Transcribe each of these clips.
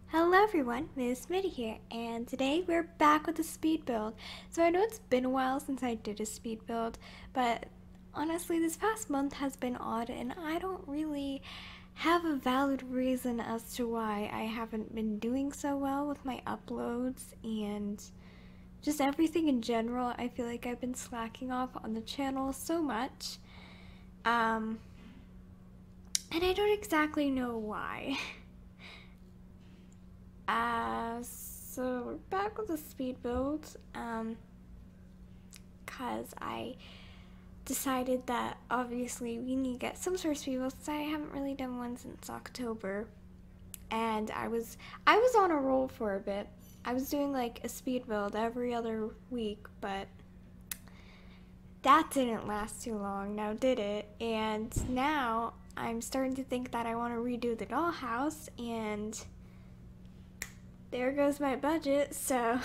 Hello everyone, Ms. Mitty here, and today we're back with a speed build. So I know it's been a while since I did a speed build, but honestly this past month has been odd and I don't really have a valid reason as to why I haven't been doing so well with my uploads and just everything in general. I feel like I've been slacking off on the channel so much, and I don't exactly know why. So we're back with the speed build, cause I decided that obviously we need to get some sort of speed build since I haven't really done one since October, and I was on a roll for a bit. I was doing like a speed build every other week, but that didn't last too long, now did it? And now I'm starting to think that I want to redo the dollhouse, and there goes my budget. So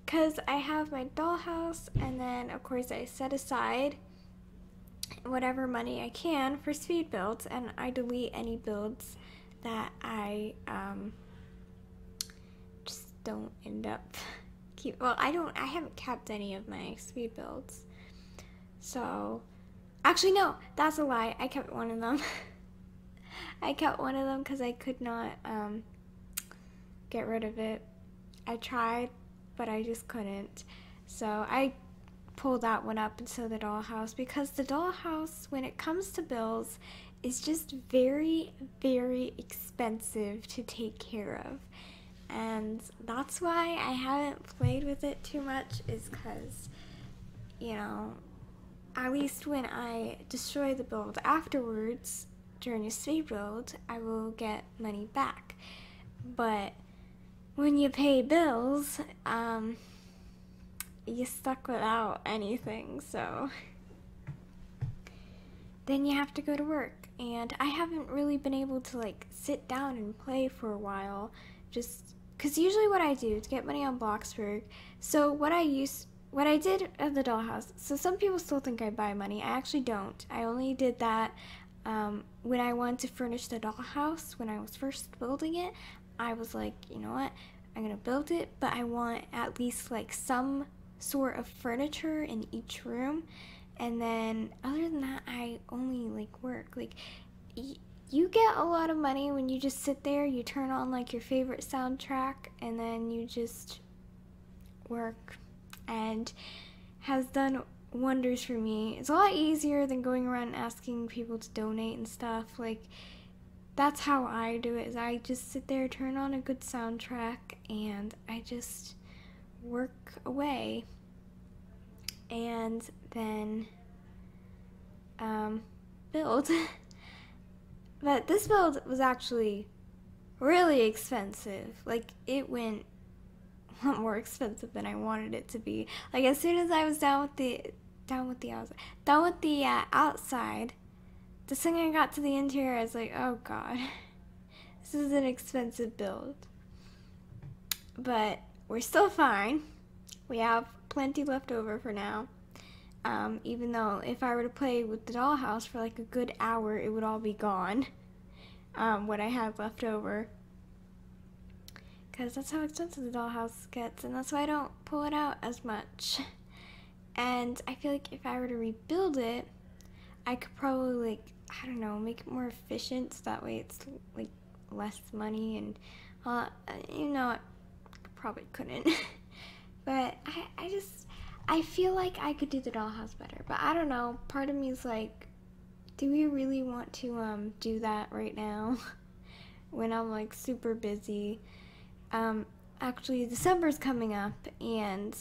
because I have my dollhouse, and then of course I set aside whatever money I can for speed builds, and I delete any builds that I just don't end up I haven't kept any of my speed builds. So actually no, that's a lie, I kept one of them. I kept one of them because I could not get rid of it. I tried, but I just couldn't. So I pulled that one up into the dollhouse because the dollhouse, when it comes to bills, is just very, very expensive to take care of. And that's why I haven't played with it too much, is because, you know, at least when I destroy the build afterwards, during a speed build, I will get money back. But when you pay bills, you're stuck without anything, so then you have to go to work. And I haven't really been able to like sit down and play for a while, just because usually what I do to get money on Bloxburg, so what I did at the dollhouse, so some people still think I buy money. I actually don't. I only did that when I wanted to furnish the dollhouse. When I was first building it, I was like, you know what, I'm gonna build it, but I want at least like some sort of furniture in each room. And then other than that, I only like work. Like you get a lot of money when you just sit there, you turn on like your favorite soundtrack, and then you just work, and has done wonders for me. It's a lot easier than going around asking people to donate and stuff. Like, that's how I do it, is I just sit there, turn on a good soundtrack, and I just work away. And then build. But this build was actually really expensive. Like, it went a lot more expensive than I wanted it to be. Like, as soon as I was done with the outside, the second I got to the interior, I was like, oh god, this is an expensive build. But we're still fine. We have plenty left over for now. Even though if I were to play with the dollhouse for like a good hour, it would all be gone. What I had left over. Because that's how expensive the dollhouse gets, and that's why I don't pull it out as much. And I feel like if I were to rebuild it, I could probably, like, I don't know, make it more efficient, so that way it's like less money. And you know, I probably couldn't. But I feel like I could do the dollhouse better. But I don't know, part of me is like, do we really want to do that right now when I'm like super busy? Actually December's coming up and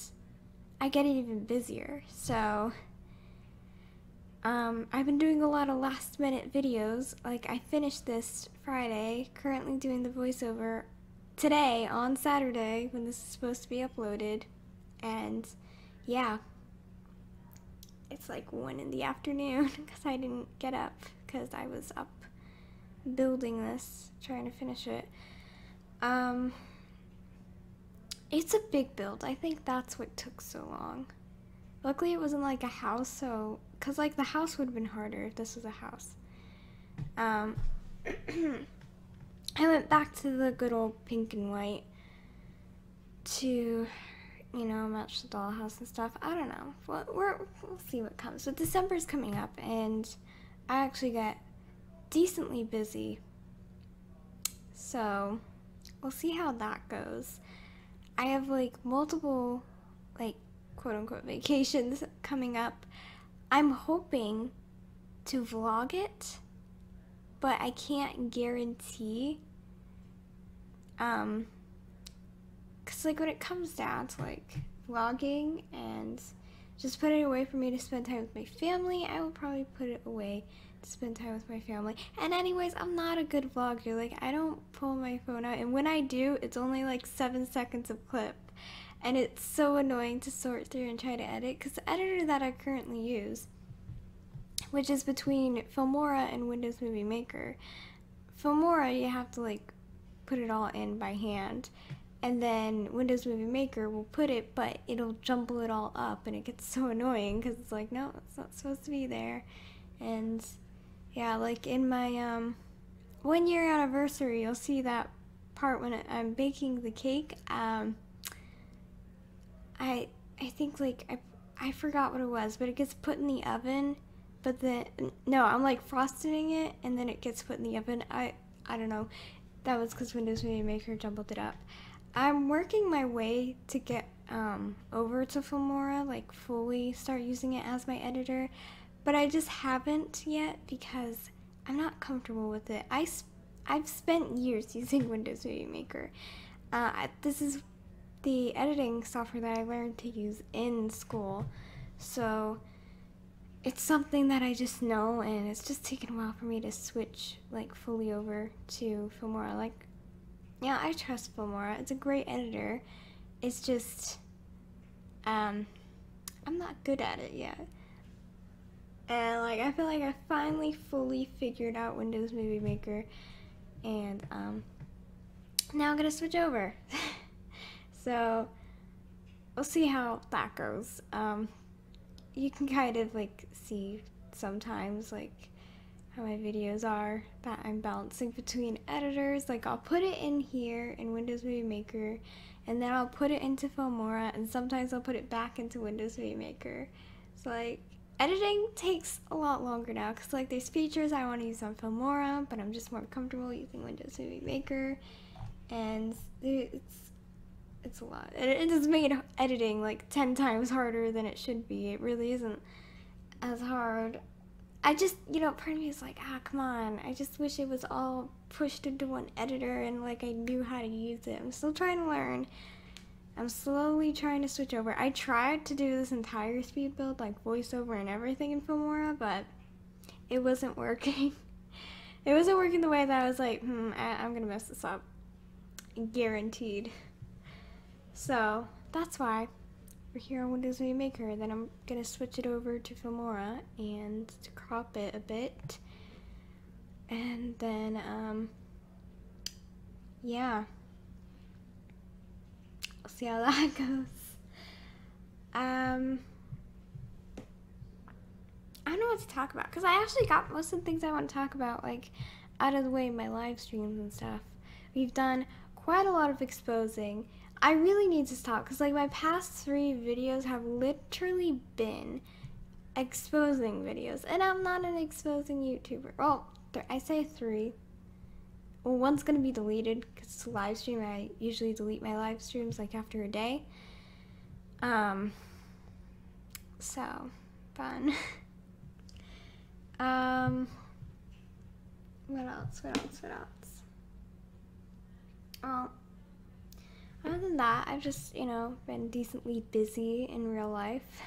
I get even busier, so I've been doing a lot of last minute videos. Like, I finished this Friday, currently doing the voiceover today on Saturday when this is supposed to be uploaded, and yeah, it's like 1 in the afternoon because I didn't get up because I was up building this, trying to finish it. It's a big build. I think that's what took so long. Luckily it wasn't like a house, so because like the house would have been harder if this was a house. I went back to the good old pink and white to, you know, match the dollhouse and stuff. I don't know. We'll see what comes. But December's coming up, and I actually get decently busy. So we'll see how that goes. I have like multiple, like, quote unquote vacations coming up. I'm hoping to vlog it, but I can't guarantee. Cause like when it comes down to like vlogging and just putting it away for me to spend time with my family, I will probably put it away to spend time with my family. And anyways, I'm not a good vlogger. Like, I don't pull my phone out, and when I do, it's only like 7 seconds of clip, and it's so annoying to sort through and try to edit, because the editor that I currently use, which is between Filmora and Windows Movie Maker. Filmora, you have to like put it all in by hand, and then Windows Movie Maker will put it, but it'll jumble it all up, and it gets so annoying because it's like, no, it's not supposed to be there. And yeah, like in my 1 year anniversary, you'll see that part when I'm baking the cake. I think like I forgot what it was, but it gets put in the oven. But then no, I'm like frosting it, and then it gets put in the oven. I don't know. That was because Windows Movie Maker jumbled it up. I'm working my way to get over to Filmora, like fully start using it as my editor, but I just haven't yet because I'm not comfortable with it. I've spent years using Windows Movie Maker. This is the editing software that I learned to use in school, so it's something that I just know, and it's just taken a while for me to switch like fully over to Filmora. Like, yeah, I trust Filmora. It's a great editor. It's just I'm not good at it yet. And like I feel like I finally fully figured out Windows Movie Maker, and now I'm gonna switch over. So we'll see how that goes. You can kind of like see sometimes like how my videos are, that I'm balancing between editors. Like I'll put it in here in Windows Movie Maker, and then I'll put it into Filmora, and sometimes I'll put it back into Windows Movie Maker. So like editing takes a lot longer now, because like there's features I want to use on Filmora, but I'm just more comfortable using Windows Movie Maker, and it's a lot. It just made editing like 10 times harder than it should be. It really isn't as hard. I just, you know, part of me is like, come on. I just wish it was all pushed into one editor and like I knew how to use it. I'm still trying to learn. I'm slowly trying to switch over. I tried to do this entire speed build, like voiceover and everything in Filmora, but it wasn't working. It wasn't working the way that I was like, I'm gonna mess this up. Guaranteed. So that's why we're here on Windows Movie Maker. Then I'm gonna switch it over to Filmora and to crop it a bit, and then yeah, we'll see how that goes. I don't know what to talk about, because I actually got most of the things I want to talk about like out of the way in my live streams and stuff. We've done quite a lot of exposing. I really need to stop, because like my past 3 videos have literally been exposing videos, and I'm not an exposing YouTuber. Well, I say 3. Well, one's gonna be deleted because it's a live stream. I usually delete my live streams like after a day. So fun. What else? Well, other than that, I've just, you know, been decently busy in real life.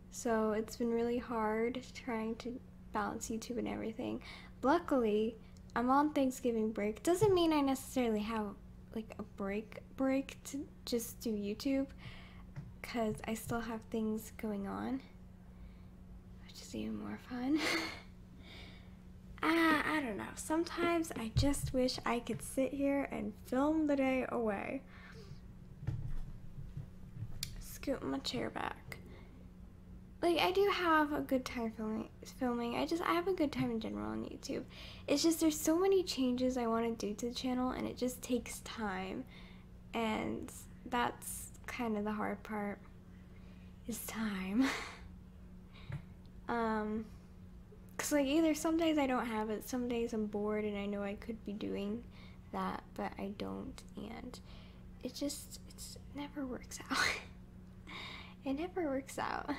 So it's been really hard trying to balance YouTube and everything. Luckily, I'm on Thanksgiving break. Doesn't mean I necessarily have like a break to just do YouTube, because I still have things going on, which is even more fun. I don't know. Sometimes I just wish I could sit here and film the day away. Scoot my chair back. like I do have a good time filming. I have a good time in general on YouTube. It's just there's so many changes I want to do to the channel, and it just takes time, and that's kind of the hard part, is time. Cause like either some days I don't have it, some days I'm bored and I know I could be doing that, but I don't, and it never works out. It never works out.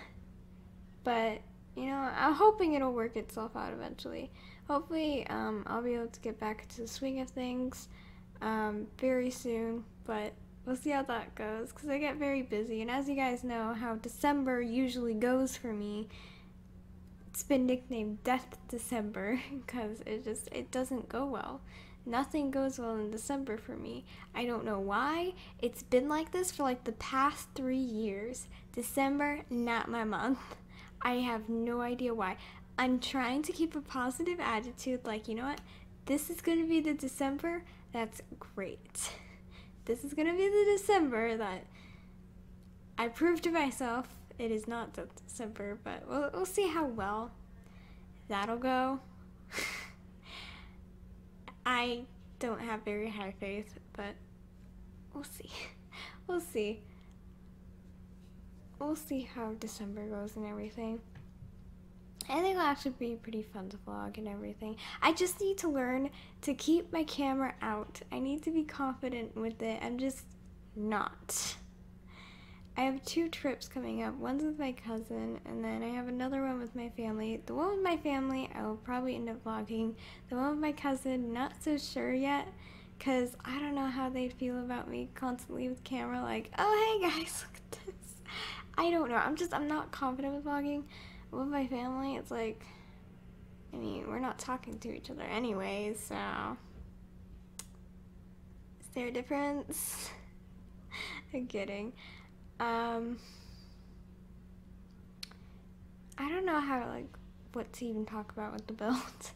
But, you know, I'm hoping it'll work itself out eventually. Hopefully, I'll be able to get back into the swing of things very soon, but we'll see how that goes, because I get very busy, and as you guys know how December usually goes for me, it's been nicknamed Death December, because it doesn't go well. Nothing goes well in December for me. I don't know why. It's been like this for like the past 3 years. December, not my month. I have no idea why. I'm trying to keep a positive attitude, like, you know what? This is going to be the December that's great. This is going to be the December that I proved to myself it is not the December, but we'll see how well that'll go. I don't have very high faith, but we'll see. We'll see. We'll see how December goes and everything. I think it'll actually be pretty fun to vlog and everything. I just need to learn to keep my camera out. I need to be confident with it. I'm just not. I have 2 trips coming up. One's with my cousin, and then I have another one with my family. The one with my family, I will probably end up vlogging. The one with my cousin, not so sure yet, because I don't know how they feel about me constantly with camera, like, oh, hey guys, look at this. I don't know. I'm not confident with vlogging. With my family, it's like, I mean, we're not talking to each other anyways, so is there a difference? I'm kidding. I don't know what to even talk about with the build.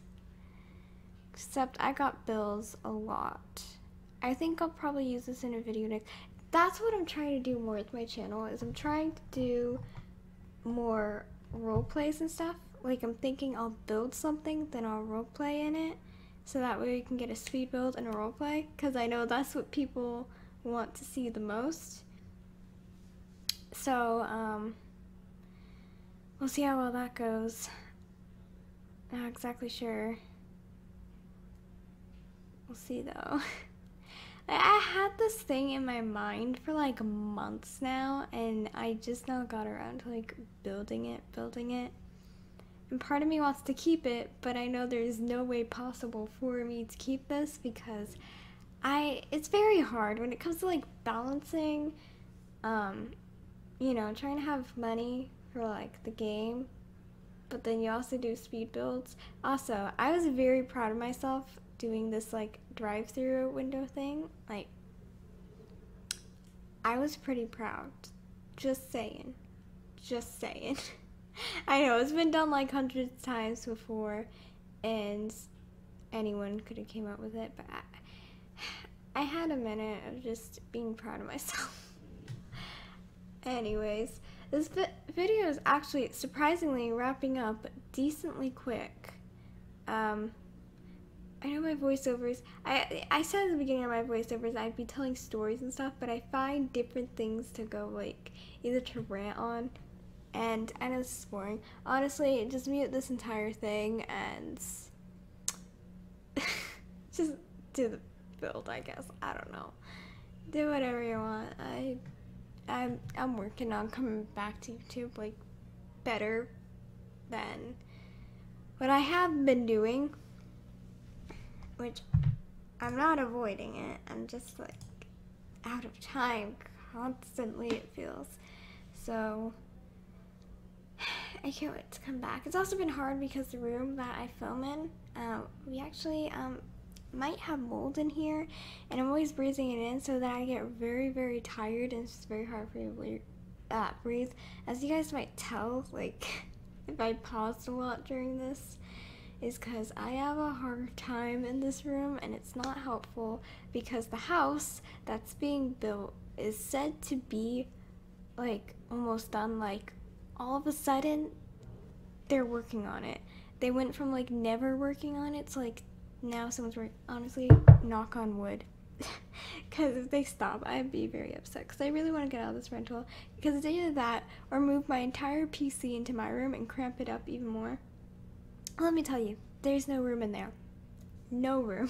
Except I got bills a lot. I think I'll probably use this in a video next. That's what I'm trying to do more with my channel, is I'm trying to do more role plays and stuff. Like, I'm thinking I'll build something, then I'll role play in it, so that way we can get a speed build and a role play, because I know that's what people want to see the most. So, we'll see how well that goes. Not exactly sure. We'll see though. I had this thing in my mind for like months now, and I just now got around to like building it. And part of me wants to keep it, but I know there's no way possible for me to keep this, because it's very hard when it comes to like balancing, you know, trying to have money for like the game, but then you also do speed builds. Also, I was very proud of myself doing this like drive-through window thing. Like, I was pretty proud. Just saying. I know it's been done like hundreds of times before, and anyone could have came up with it, but I had a minute of just being proud of myself. Anyways, this video is actually surprisingly wrapping up decently quick. I know my voiceovers, I said at the beginning of my voiceovers I'd be telling stories and stuff, but I find different things to go, like, either to rant on, and I know this is boring. Honestly, just mute this entire thing and just do the build, I guess. I don't know. Do whatever you want. I'm working on coming back to YouTube, like, better than what I have been doing, which I'm not avoiding it. I'm just, like, out of time constantly, it feels. So I can't wait to come back. It's also been hard because the room that I film in, we actually might have mold in here, and I'm always breathing it in, so that I get very, very tired, and it's just very hard for me to breathe. As you guys might tell, like, if I paused a lot during this, is because I have a hard time in this room, and it's not helpful because the house that's being built is said to be, like, almost done. Like, all of a sudden they're working on it. They went from like never working on it to like now someone's working. Honestly, knock on wood. Because if they stop, I'd be very upset because I really want to get out of this rental. Because it's either that or move my entire PC into my room and cramp it up even more. Let me tell you, there's no room in there. No room.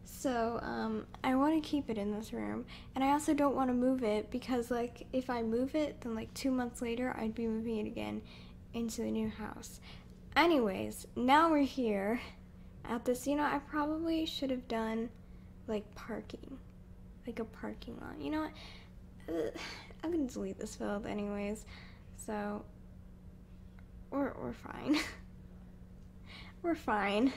So, I want to keep it in this room. And I also don't want to move it because, like, if I move it, then, like, 2 months later, I'd be moving it again into the new house. Anyways, now we're here at this. You know, I probably should have done, like, parking. Like a parking lot. You know what? I'm going to delete this field anyways. So, we're fine. We're fine.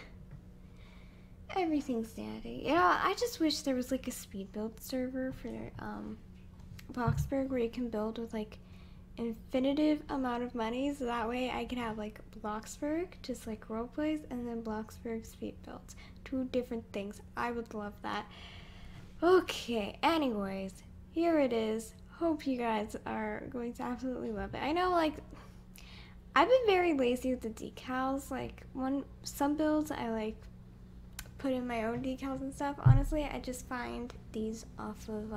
Everything's dandy. You know, I just wish there was like a speed build server for Bloxburg where you can build with like infinitive amount of money, so that way I could have like Bloxburg, just like roleplays, and then Bloxburg speed builds. 2 different things. I would love that. Okay, anyways, here it is. Hope you guys are going to absolutely love it. I know, like, I've been very lazy with the decals. Like, some builds I like put in my own decals and stuff. Honestly, I just find these off of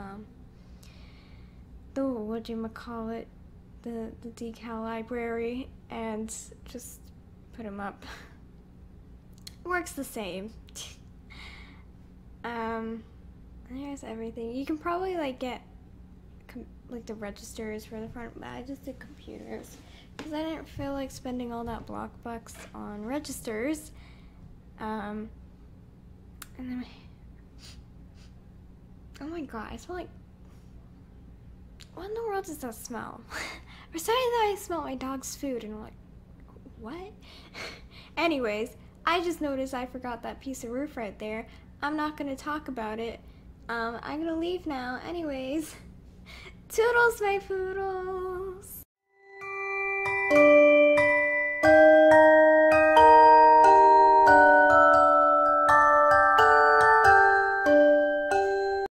the whatchamacallit, the decal library, and just put them up. Works the same. There's everything. You can probably like get like the registers for the front, but I just did computers because I didn't feel like spending all that block bucks on registers. And then oh my god, I smell like, what in the world does that smell? Or something that I smell my dog's food, and I'm like, what? Anyways, I just noticed I forgot that piece of roof right there. I'm not gonna talk about it. I'm gonna leave now. Anyways, toodles, my poodles.